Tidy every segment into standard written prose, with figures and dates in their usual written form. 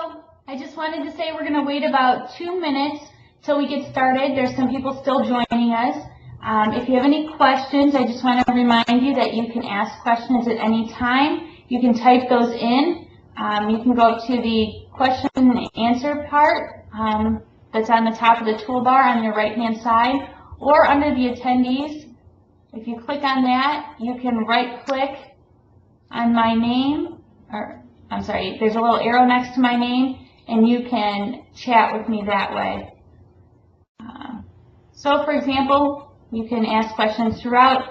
Hello. I just wanted to say we're going to wait about 2 minutes till we get started. There's some people still joining us. If you have any questions, I just want to remind you that you can ask questions at any time. You can type those in. You can go up to the question and answer part that's on the top of the toolbar on your right-hand side, or under the attendees. If you click on that, you can right-click on my name, or I'm sorry, there's a little arrow next to my name, and you can chat with me that way. So, for example, you can ask questions throughout.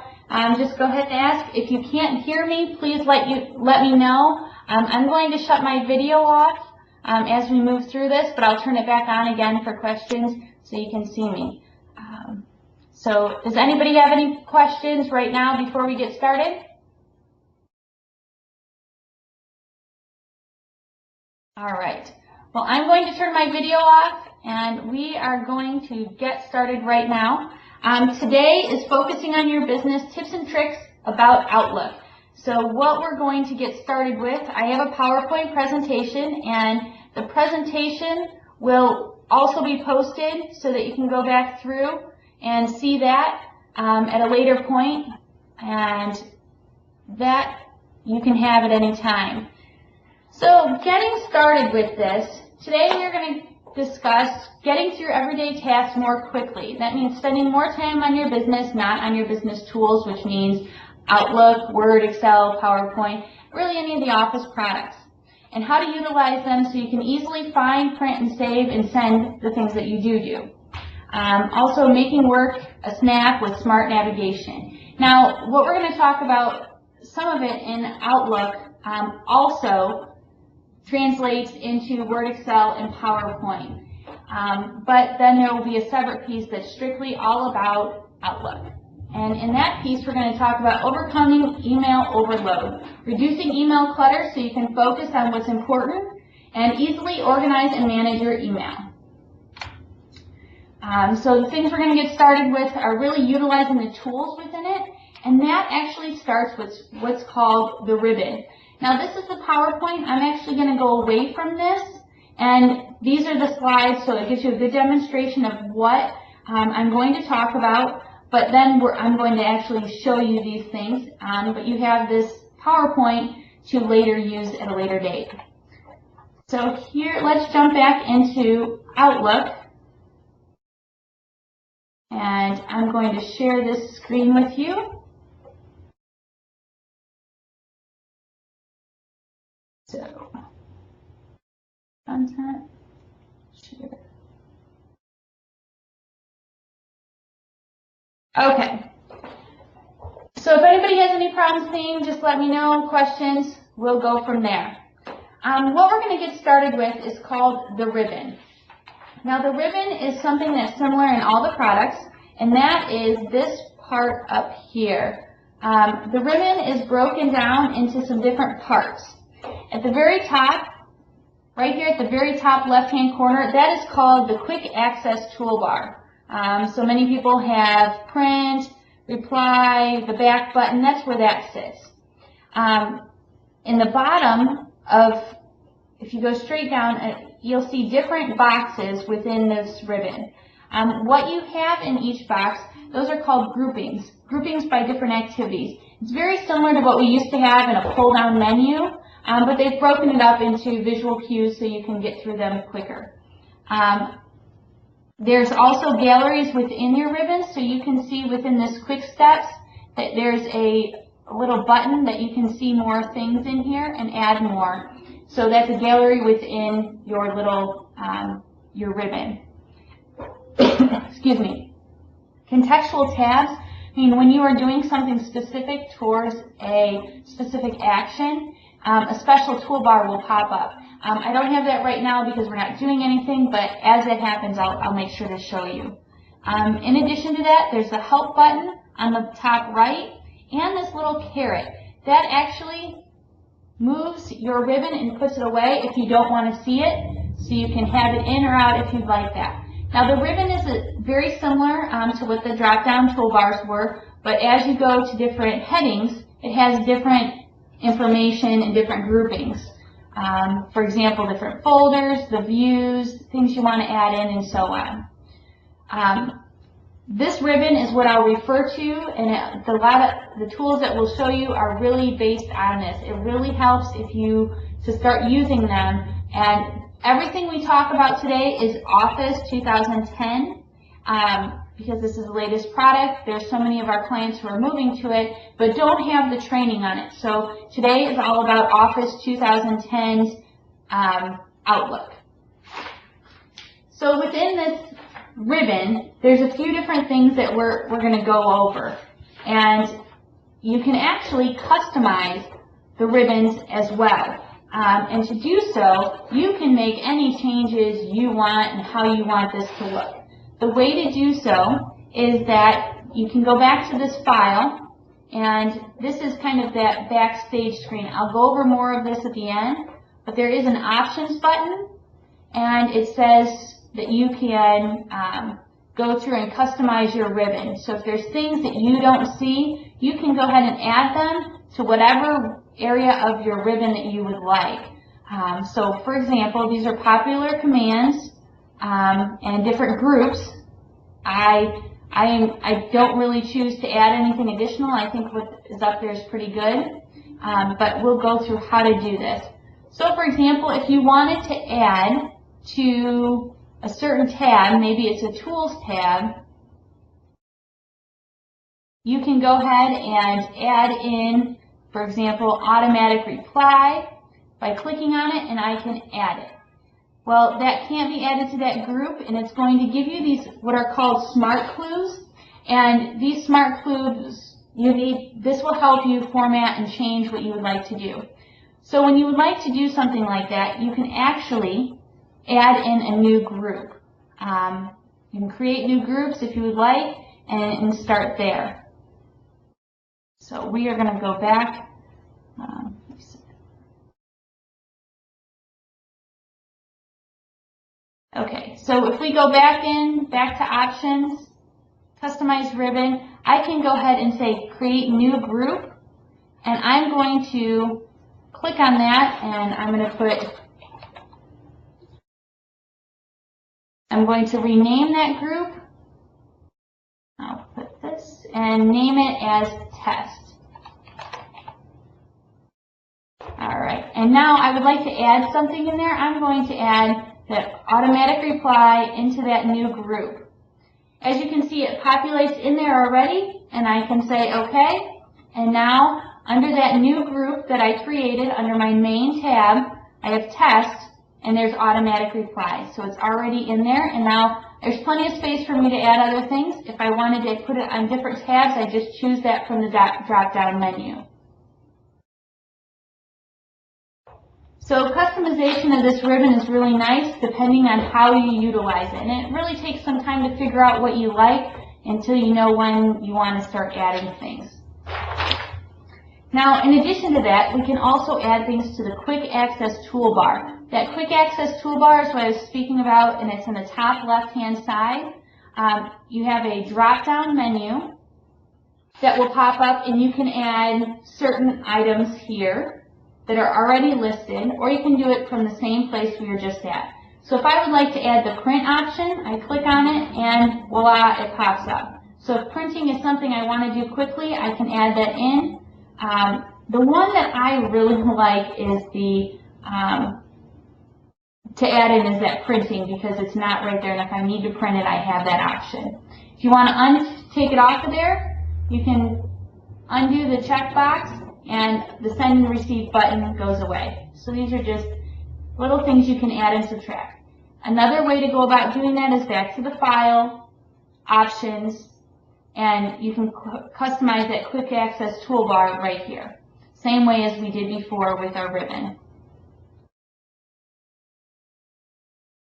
Just go ahead and ask. If you can't hear me, please let me know. I'm going to shut my video off as we move through this, but I'll turn it back on again for questions so you can see me. So, does anybody have any questions right now before we get started? All right. Well, I'm going to turn my video off, and we are going to get started right now. Today is focusing on your business tips and tricks about Outlook. So what we're going to get started with, I have a PowerPoint presentation, and the presentation will also be posted so that you can go back through and see that at a later point, and that you can have at any time. So getting started with this, today we're going to discuss getting through everyday tasks more quickly. That means spending more time on your business, not on your business tools, which means Outlook, Word, Excel, PowerPoint, really any of the Office products, and how to utilize them so you can easily find, print, and save and send the things that you do. Also making work a snap with smart navigation. Now, what we're going to talk about, some of it in Outlook, also translates into Word, Excel, and PowerPoint. But then there will be a separate piece that's strictly all about Outlook. And in that piece, we're going to talk about overcoming email overload, reducing email clutter so you can focus on what's important, and easily organize and manage your email. So the things we're going to get started with are really utilizing the tools within it, and that actually starts with what's called the ribbon. Now this is the PowerPoint. I'm actually going to go away from this, and these are the slides, so it gives you a good demonstration of what I'm going to talk about, but then I'm going to actually show you these things, but you have this PowerPoint to later use at a later date. So here, let's jump back into Outlook, and I'm going to share this screen with you. So, content, share. Okay. So if anybody has any problems seeing, just let me know, questions, we'll go from there. What we're going to get started with is called the ribbon. Now the ribbon is something that's similar in all the products, and that is this part up here. The ribbon is broken down into some different parts. At the very top, right here at the very top left-hand corner, that is called the Quick Access Toolbar. So many people have print, reply, the back button, that's where that sits. In the bottom of, if you go straight down, you'll see different boxes within this ribbon. What you have in each box, those are called groupings by different activities. It's very similar to what we used to have in a pull-down menu, but they've broken it up into visual cues so you can get through them quicker. There's also galleries within your ribbon, so you can see within this quick steps that there's a little button that you can see more things in here and add more. So that's a gallery within your little, your ribbon. Excuse me. Contextual tabs mean when you are doing something specific towards a specific action, a special toolbar will pop up. I don't have that right now because we're not doing anything, but as it happens, I'll make sure to show you. In addition to that, there's the help button on the top right, and this little caret. That actually moves your ribbon and puts it away if you don't want to see it, so you can have it in or out if you'd like that. Now the ribbon is very similar to what the drop-down toolbars were, but as you go to different headings, it has different information and different groupings. For example, different folders, the views, things you want to add in, and so on. This ribbon is what I'll refer to, and a lot of the tools that we'll show you are really based on this. It really helps to start using them. And everything we talk about today is Office 2010, because this is the latest product. There's so many of our clients who are moving to it, but don't have the training on it. So today is all about Office 2010's Outlook. So within this ribbon, there's a few different things that we're going to go over. And you can actually customize the ribbons as well. And to do so, you can make any changes you want and how you want this to look. The way to do so is that you can go back to this file, and this is kind of that backstage screen. I'll go over more of this at the end, but there is an options button, and it says that you can go through and customize your ribbon. So if there's things that you don't see, you can go ahead and add them to whatever area of your ribbon that you would like. So for example, these are popular commands and different groups. I don't really choose to add anything additional. I think what is up there is pretty good, but we'll go through how to do this. So for example, if you wanted to add to a certain tab, maybe it's a Tools tab, you can go ahead and add in, for example, automatic reply by clicking on it, and I can add it. Well, that can't be added to that group, and it's going to give you these what are called smart clues. And these smart clues, this will help you format and change what you would like to do. So when you would like to do something like that, you can actually add in a new group. You can create new groups if you would like, and start there. So we are going to go back. Okay, so if we go back to options, customize ribbon, I can go ahead and say create new group, and I'm going to click on that, and I'm going to rename that group. I'll put this and name it as test. Alright, and now I would like to add something in there. I'm going to add that automatic reply into that new group. As you can see, it populates in there already, and I can say OK. And now, under that new group that I created, under my main tab, I have test, and there's automatic reply. So it's already in there, and now there's plenty of space for me to add other things. If I wanted to put it on different tabs, I just choose that from the drop-down menu. So customization of this ribbon is really nice depending on how you utilize it. And it really takes some time to figure out what you like until you know when you want to start adding things. Now, in addition to that, we can also add things to the Quick Access Toolbar. That Quick Access Toolbar is what I was speaking about, and it's in the top left-hand side. You have a drop-down menu that will pop up, and you can add certain items here that are already listed, or you can do it from the same place we were just at. So if I would like to add the print option, I click on it, and voila, it pops up. So if printing is something I want to do quickly, I can add that in. The one that I really like is to add in is that printing, because it's not right there, and if I need to print it, I have that option. If you want to take it off of there, you can undo the checkbox, and the send and receive button goes away. So these are just little things you can add and subtract. Another way to go about doing that is back to the file, options, and you can customize that quick access toolbar right here. Same way as we did before with our ribbon.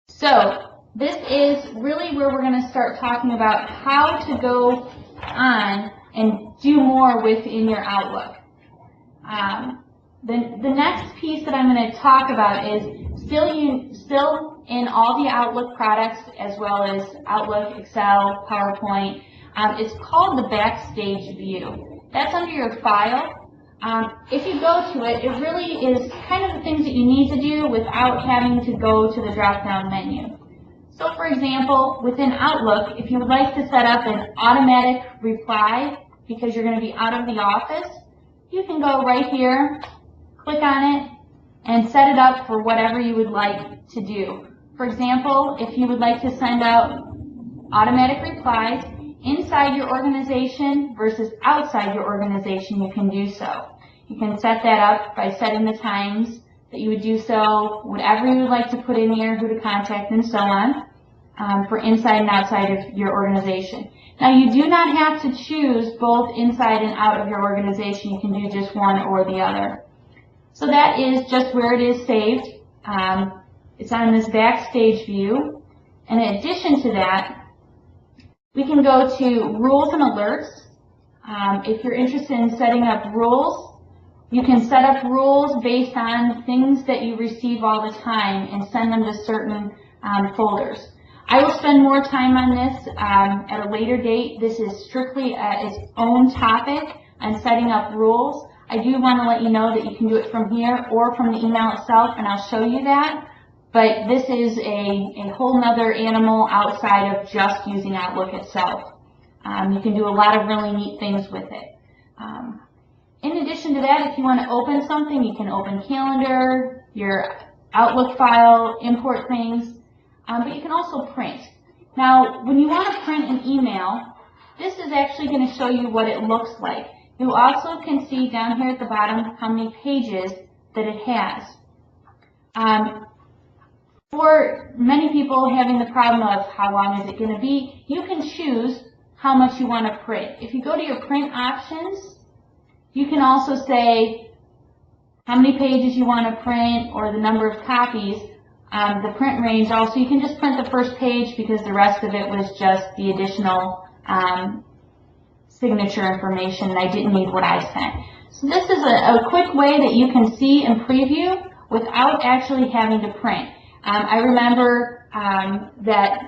So this is really where we're going to start talking about how to go on and do more within your Outlook. The next piece that I'm going to talk about is still in all the Outlook products, as well as Outlook, Excel, PowerPoint. It's called the Backstage View. That's under your File, If you go to it, it really is kind of the things that you need to do without having to go to the drop-down menu. So for example, within Outlook, if you would like to set up an automatic reply because you're going to be out of the office, you can go right here, click on it, and set it up for whatever you would like to do. For example, if you would like to send out automatic replies inside your organization versus outside your organization, you can do so. You can set that up by setting the times that you would do so, whatever you would like to put in here, who to contact, and so on, for inside and outside of your organization. Now, you do not have to choose both inside and out of your organization. You can do just one or the other. So that is just where it is saved. It's on this backstage view. And in addition to that, we can go to rules and alerts. If you're interested in setting up rules, you can set up rules based on things that you receive all the time and send them to certain folders. I will spend more time on this at a later date. This is strictly its own topic on setting up rules. I do want to let you know that you can do it from here or from the email itself, and I'll show you that. But this is a whole nother animal outside of just using Outlook itself. You can do a lot of really neat things with it. In addition to that, if you want to open something, you can open Calendar, your Outlook file, import things, but you can also print. Now, when you want to print an email, this is actually going to show you what it looks like. You also can see down here at the bottom how many pages that it has. For many people having the problem of how long is it going to be, you can choose how much you want to print. If you go to your print options, you can also say how many pages you want to print or the number of copies. The print range also, you can just print the first page because the rest of it was just the additional signature information, and I didn't need what I sent. So this is a quick way that you can see and preview without actually having to print. I remember that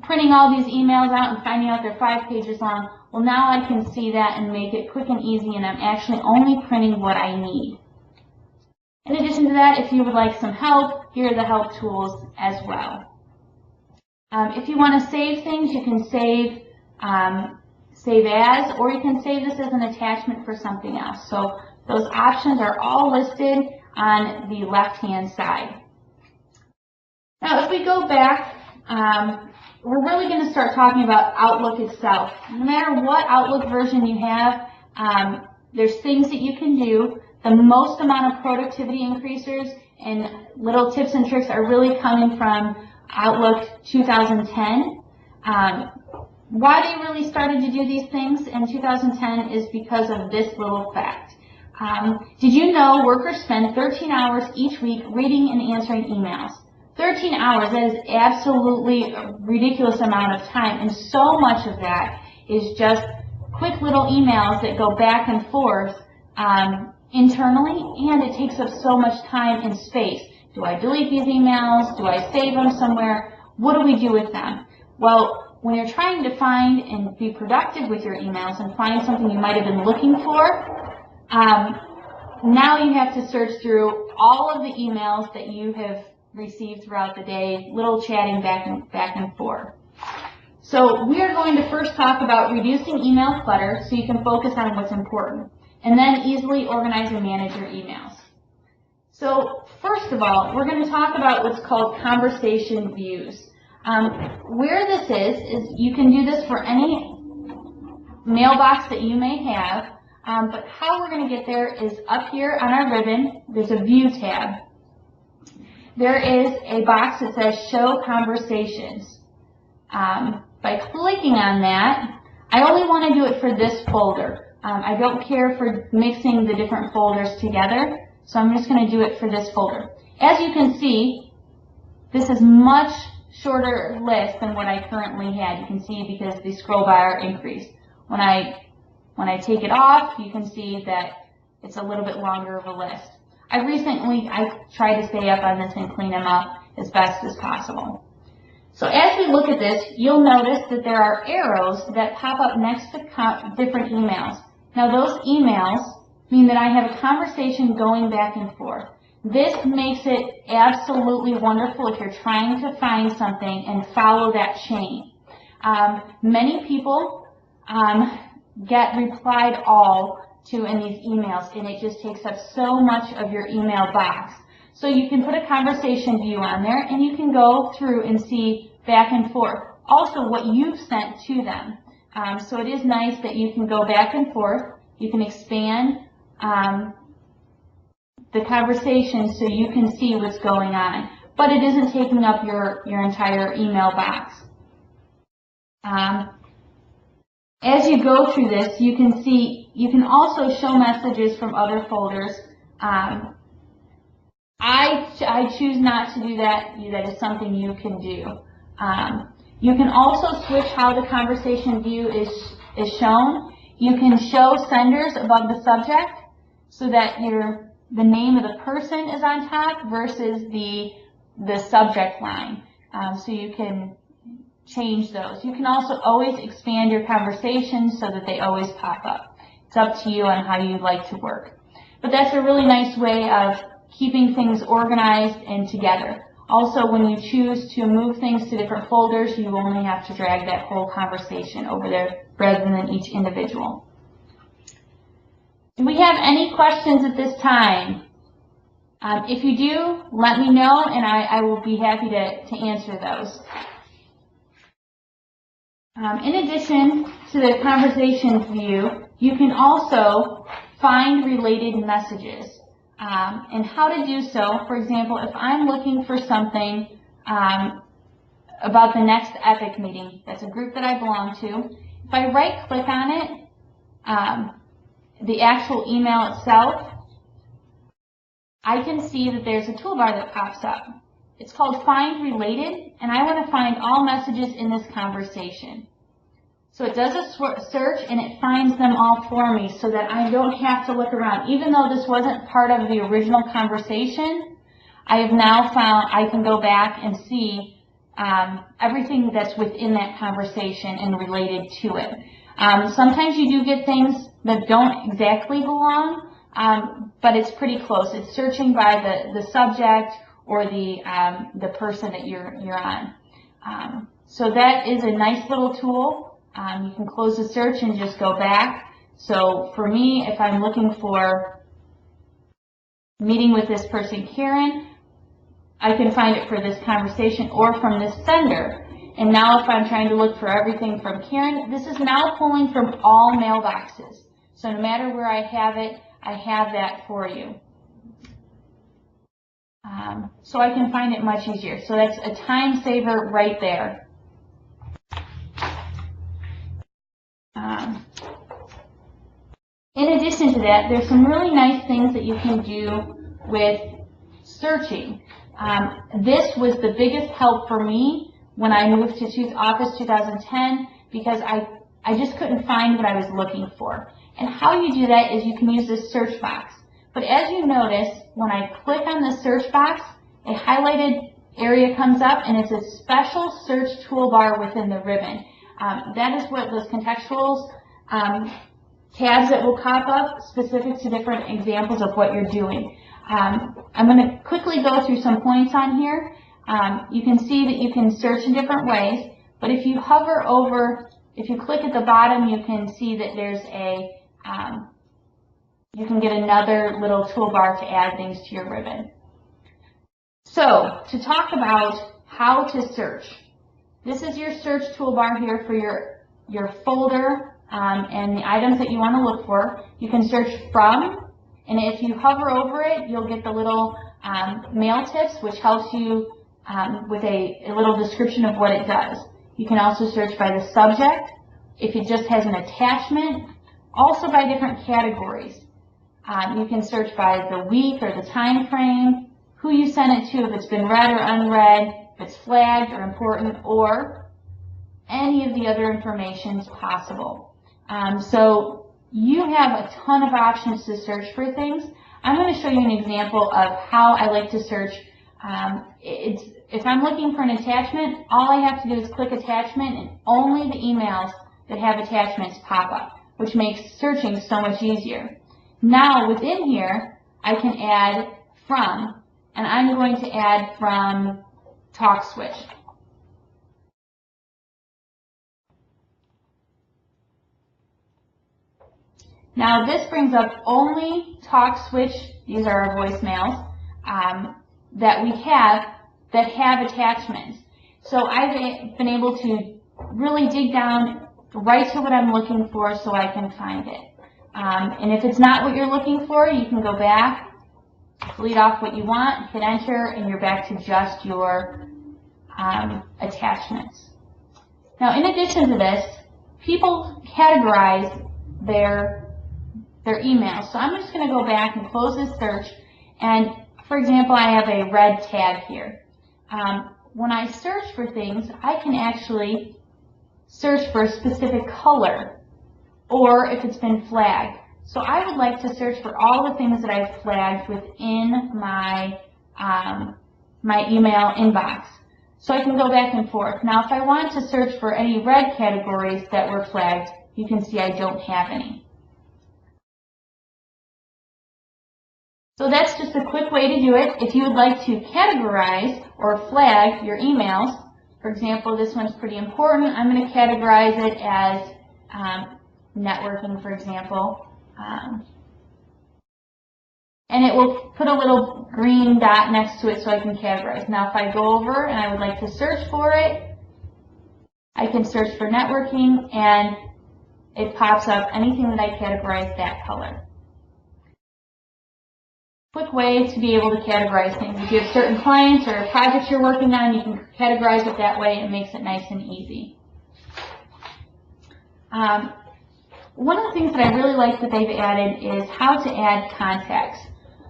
printing all these emails out and finding out they're 5 pages long. Well, now I can see that and make it quick and easy, and I'm actually only printing what I need. In addition to that, if you would like some help, here are the help tools as well. If you want to save things, you can save as, or you can save this as an attachment for something else. So those options are all listed on the left-hand side. Now, if we go back, we're really going to start talking about Outlook itself. No matter what Outlook version you have, there's things that you can do. The most amount of productivity increasers and little tips and tricks are really coming from Outlook 2010. Why they really started to do these things in 2010 is because of this little fact. Did you know workers spend 13 hours each week reading and answering emails? 13 hours, that is absolutely a ridiculous amount of time, and so much of that is just quick little emails that go back and forth internally, and it takes up so much time and space. Do I delete these emails? Do I save them somewhere? What do we do with them? Well, when you're trying to find and be productive with your emails and find something you might have been looking for, now you have to search through all of the emails that you have received throughout the day, little chatting back and forth. So we are going to first talk about reducing email clutter so you can focus on what's important, and then easily organize and manage your emails. So first of all, we're going to talk about what's called conversation views. Where this is you can do this for any mailbox that you may have, but how we're going to get there is up here on our ribbon, there's a View tab. There is a box that says Show Conversations. By clicking on that, I only want to do it for this folder. I don't care for mixing the different folders together, so I'm just going to do it for this folder. As you can see, this is much shorter list than what I currently had. You can see because the scroll bar increased. When I take it off, you can see that it's a little bit longer of a list. I tried to stay up on this and clean them up as best as possible. So as we look at this, you'll notice that there are arrows that pop up next to different emails. Now those emails mean that I have a conversation going back and forth. This makes it absolutely wonderful if you're trying to find something and follow that chain. Many people get replied all to in these emails, and it just takes up so much of your email box. So you can put a conversation view on there, and you can go through and see back and forth. Also, what you've sent to them. So it is nice that you can go back and forth. You can expand the conversation so you can see what's going on. But it isn't taking up your entire email box. As you go through this, you can see, you can also show messages from other folders. I choose not to do that. That is something you can do. You can also switch how the conversation view is shown. You can show senders above the subject so that the name of the person is on top versus the subject line. So you can change those. You can also always expand your conversations so that they always pop up. It's up to you on how you like to work. But that's a really nice way of keeping things organized and together. Also, when you choose to move things to different folders, you only have to drag that whole conversation over there rather than each individual. Do we have any questions at this time? If you do, let me know, and I will be happy to answer those. In addition to the conversations view, you can also find related messages. And how to do so. For example, if I'm looking for something about the next EPIC meeting, that's a group that I belong to, if I right-click on it, the actual email itself, I can see that there's a toolbar that pops up. It's called Find Related, and I want to find all messages in this conversation. So it does a search, and it finds them all for me so that I don't have to look around. Even though this wasn't part of the original conversation, I have now found I can go back and see everything that's within that conversation and related to it. Sometimes you do get things that don't exactly belong, but it's pretty close. It's searching by the subject or the person that you're on. So that is a nice little tool. You can close the search and just go back. So for me, if I'm looking for meeting with this person, Karen, I can find it for this conversation or from this sender. And now if I'm trying to look for everything from Karen, this is now pulling from all mailboxes. So no matter where I have it, I have that for you. So I can find it much easier. So that's a time saver right there. In addition to that, there's some really nice things that you can do with searching. This was the biggest help for me when I moved to Office 2010 because I just couldn't find what I was looking for. And how you do that is you can use this search box. But as you notice, when I click on the search box, a highlighted area comes up and it's a special search toolbar within the ribbon. That is what those contextuals tabs that will pop up specific to different examples of what you're doing. I'm going to quickly go through some points on here. You can see that you can search in different ways, but if you hover over, if you click at the bottom, you can see that there's a, you can get another little toolbar to add things to your ribbon. So, to talk about how to search. This is your search toolbar here for your folder and the items that you want to look for. You can search from, and if you hover over it, you'll get the little mail tips, which helps you with a little description of what it does. You can also search by the subject, if it just has an attachment, also by different categories. You can search by the week or the time frame, who you sent it to, if it's been read or unread, if it's flagged or important, or any of the other information possible. So you have a ton of options to search for things. I'm going to show you an example of how I like to search. If I'm looking for an attachment, all I have to do is click attachment and only the emails that have attachments pop up, which makes searching so much easier. Now within here, I can add from, and I'm going to add from TalkSwitch. Now this brings up only TalkSwitch, these are our voicemails, that we have that have attachments. So I've been able to really dig down right to what I'm looking for so I can find it. And if it's not what you're looking for, you can go back, delete off what you want, hit enter, and you're back to just your attachments. Now in addition to this, people categorize their emails. So I'm just going to go back and close this search, and for example, I have a red tag here. When I search for things, I can actually search for a specific color, or if it's been flagged. So I would like to search for all the things that I've flagged within my my email inbox. So I can go back and forth. Now if I want to search for any red categories that were flagged, you can see I don't have any. So that's just a quick way to do it. If you would like to categorize or flag your emails, for example, this one's pretty important. I'm going to categorize it as networking, for example. And it will put a little green dot next to it so I can categorize. Now if I go over and I would like to search for it, I can search for networking and it pops up anything that I categorize that color. Quick way to be able to categorize things. If you have certain clients or projects you're working on, you can categorize it that way. It makes it nice and easy. One of the things that I really like that they've added is how to add contacts.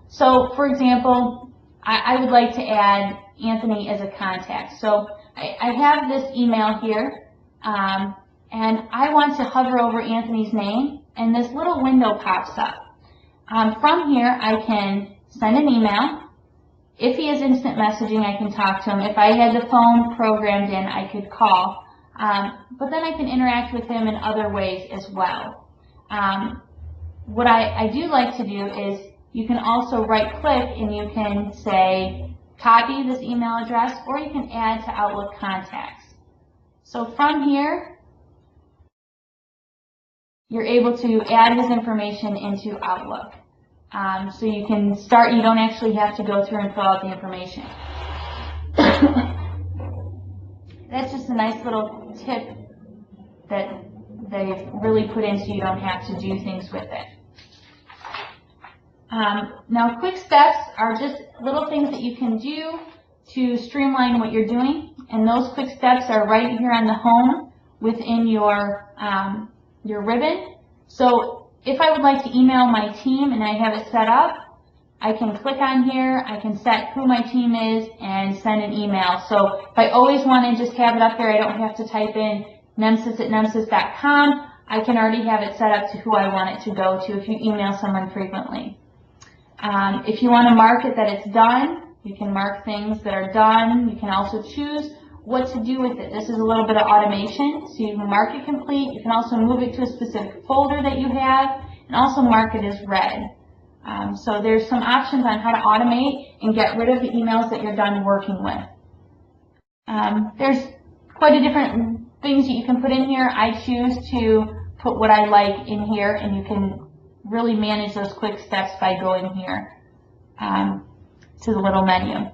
So, for example, I would like to add Anthony as a contact. So I have this email here, and I want to hover over Anthony's name, and this little window pops up. From here, I can send an email. If he has instant messaging, I can talk to him. If I had the phone programmed in, I could call. But then I can interact with him in other ways as well. What I do like to do is you can also right-click and you can say, copy this email address, or you can add to Outlook contacts. So from here, you're able to add his information into Outlook. So you can start, you don't actually have to go through and fill out the information. That's just a nice little tip that they've really put in so you don't have to do things with it. Now quick steps are just little things that you can do to streamline what you're doing, and those quick steps are right here on the home within your ribbon. So if I would like to email my team and I have it set up, I can click on here, I can set who my team is and send an email. So if I always want to just have it up there, I don't have to type in nemesis@nemesis.com. I can already have it set up to who I want it to go to if you email someone frequently. If you want to mark it that it's done, you can mark things that are done. You can also choose what to do with it. This is a little bit of automation, so you can mark it complete. You can also move it to a specific folder that you have, and also mark it as read. So there's some options on how to automate and get rid of the emails that you're done working with. There's quite a different things that you can put in here. I choose to put what I like in here, and you can really manage those quick steps by going here to the little menu.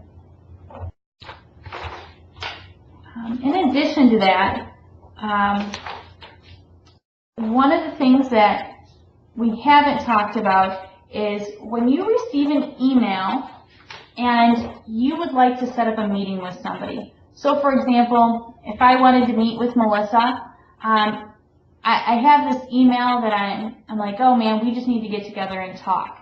In addition to that, one of the things that we haven't talked about is when you receive an email and you would like to set up a meeting with somebody. So for example, if I wanted to meet with Melissa, I have this email that I'm like, oh man, we just need to get together and talk.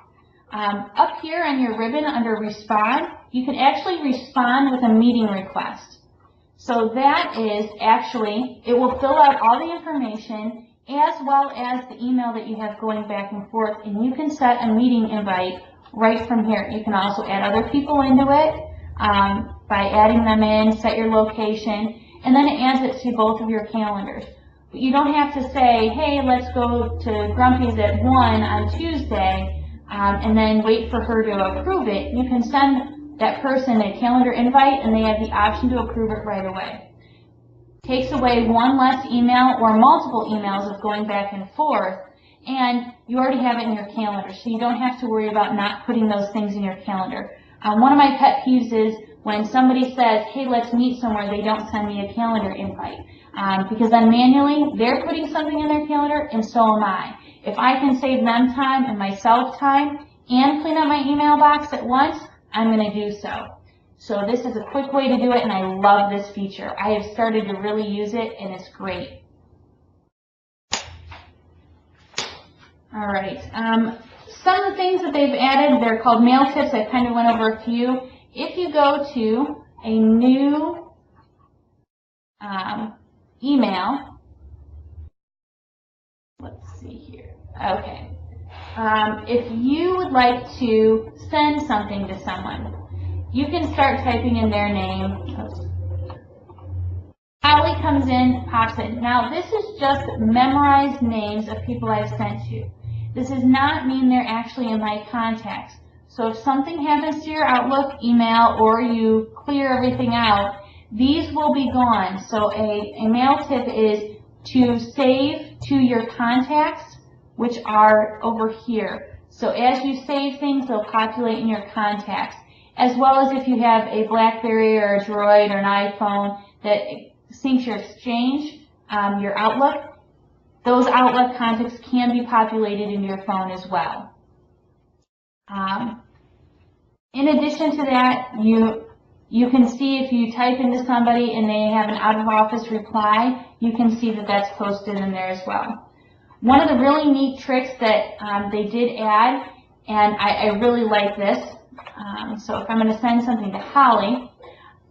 Up here on your ribbon under Respond, you can actually respond with a meeting request. So that is actually, it will fill out all the information as well as the email that you have going back and forth, and you can set a meeting invite right from here. You can also add other people into it by adding them in, set your location, and then it adds it to both of your calendars. But you don't have to say, hey, let's go to Grumpy's at 1 on Tuesday. and then wait for her to approve it, you can send that person a calendar invite and they have the option to approve it right away. Takes away one less email or multiple emails of going back and forth, and you already have it in your calendar, so you don't have to worry about not putting those things in your calendar. One of my pet peeves is when somebody says, hey, let's meet somewhere, they don't send me a calendar invite. Because then manually, they're putting something in their calendar, and so am I. If I can save them time and myself time and clean up my email box at once, I'm going to do so. So this is a quick way to do it, and I love this feature. I have started to really use it, and it's great. All right. Some of the things that they've added, they're called mail tips. I kind of went over a few. If you go to a new email, let's see here. Okay. If you would like to send something to someone, you can start typing in their name. Oops. Holly comes in, pops in. Now, this is just memorized names of people I've sent to. This does not mean they're actually in my contacts. So if something happens to your Outlook email or you clear everything out, these will be gone. So a mail tip is to save to your contacts, which are over here. So as you save things, they'll populate in your contacts, as well as if you have a BlackBerry or a Droid or an iPhone that syncs your Exchange, your Outlook, those Outlook contacts can be populated into your phone as well. In addition to that, you can see if you type into somebody and they have an out-of-office reply, you can see that that's posted in there as well. One of the really neat tricks that they did add, and I really like this, so if I'm going to send something to Holly,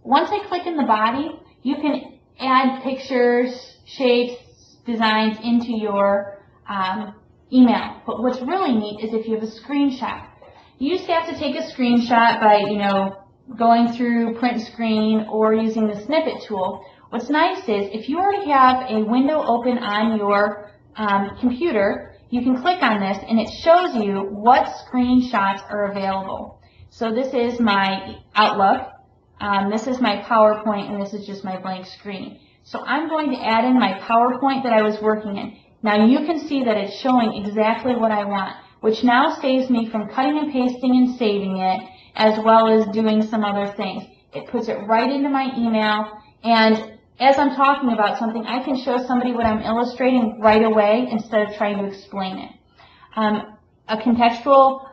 once I click in the body, you can add pictures, shapes, designs into your email. But what's really neat is if you have a screenshot. You used to have to take a screenshot by, going through print screen or using the snippet tool. What's nice is if you already have a window open on your computer, you can click on this and it shows you what screenshots are available. So this is my Outlook, this is my PowerPoint, and this is just my blank screen. So I'm going to add in my PowerPoint that I was working in. Now you can see that it's showing exactly what I want, which now saves me from cutting and pasting and saving it, as well as doing some other things. It puts it right into my email, and as I'm talking about something, I can show somebody what I'm illustrating right away instead of trying to explain it. A contextual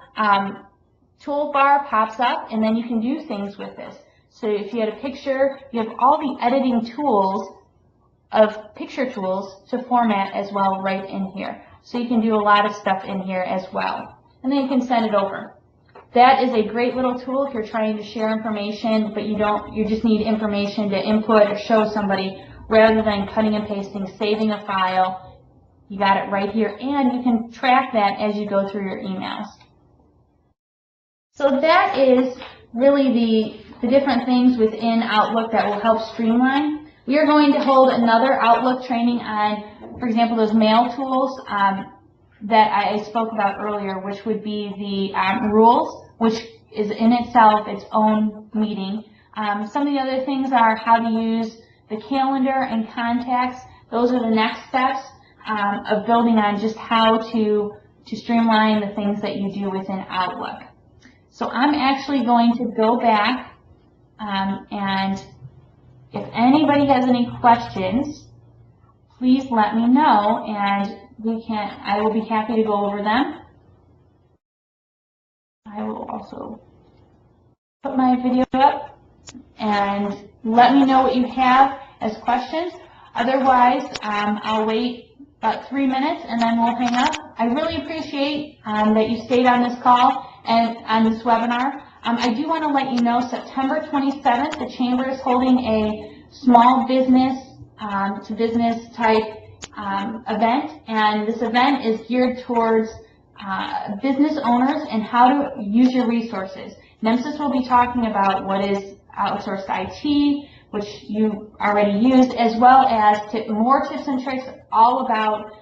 toolbar pops up, and then you can do things with this. So if you had a picture, you have all the editing tools of picture tools to format as well right in here. So you can do a lot of stuff in here as well. And then you can send it over. That is a great little tool if you're trying to share information, but you just need information to input or show somebody rather than cutting and pasting, saving a file. You got it right here, and you can track that as you go through your emails. So that is really the different things within Outlook that will help streamline. We are going to hold another Outlook training on, for example, those mail tools that I spoke about earlier, which would be the rules, which is in itself its own meeting. Some of the other things are how to use the calendar and contacts. Those are the next steps of building on just how to streamline the things that you do within Outlook. So I'm actually going to go back and if anybody has any questions, please let me know, and I will be happy to go over them. I will also put my video up and let me know what you have as questions. Otherwise, I'll wait about 3 minutes and then we'll hang up. I really appreciate that you stayed on this call and on this webinar. I do want to let you know September 27th, the Chamber is holding a small business to business type event, and this event is geared towards business owners and how to use your resources. Nemesis will be talking about what is outsourced IT, which you already used, as well as more tips and tricks all about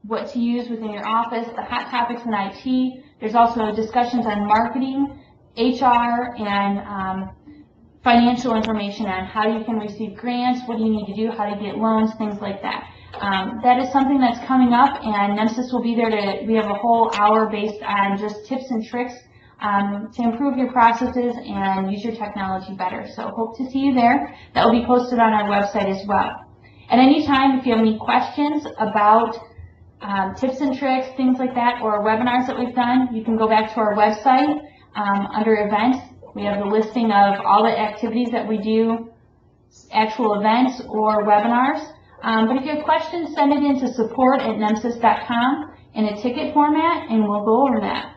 what to use within your office, the hot topics in IT, There's also discussions on marketing, HR, and financial information on how you can receive grants, what do you need to do, how to get loans, things like that. That is something that's coming up, and NEMSIS will be there we have a whole hour based on just tips and tricks to improve your processes and use your technology better. So hope to see you there. That will be posted on our website as well. At any time, if you have any questions about tips and tricks, things like that, or webinars that we've done, you can go back to our website under events. We have the listing of all the activities that we do, actual events or webinars. But if you have questions, send it in to support@nemsis.com in a ticket format, and we'll go over that.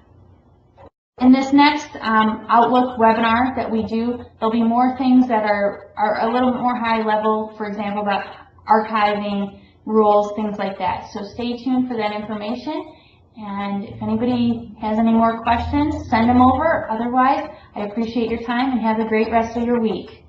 In this next Outlook webinar that we do, there'll be more things that are a little bit more high level, for example, about archiving, rules, things like that. So stay tuned for that information. And if anybody has any more questions, send them over. Otherwise, I appreciate your time and have a great rest of your week.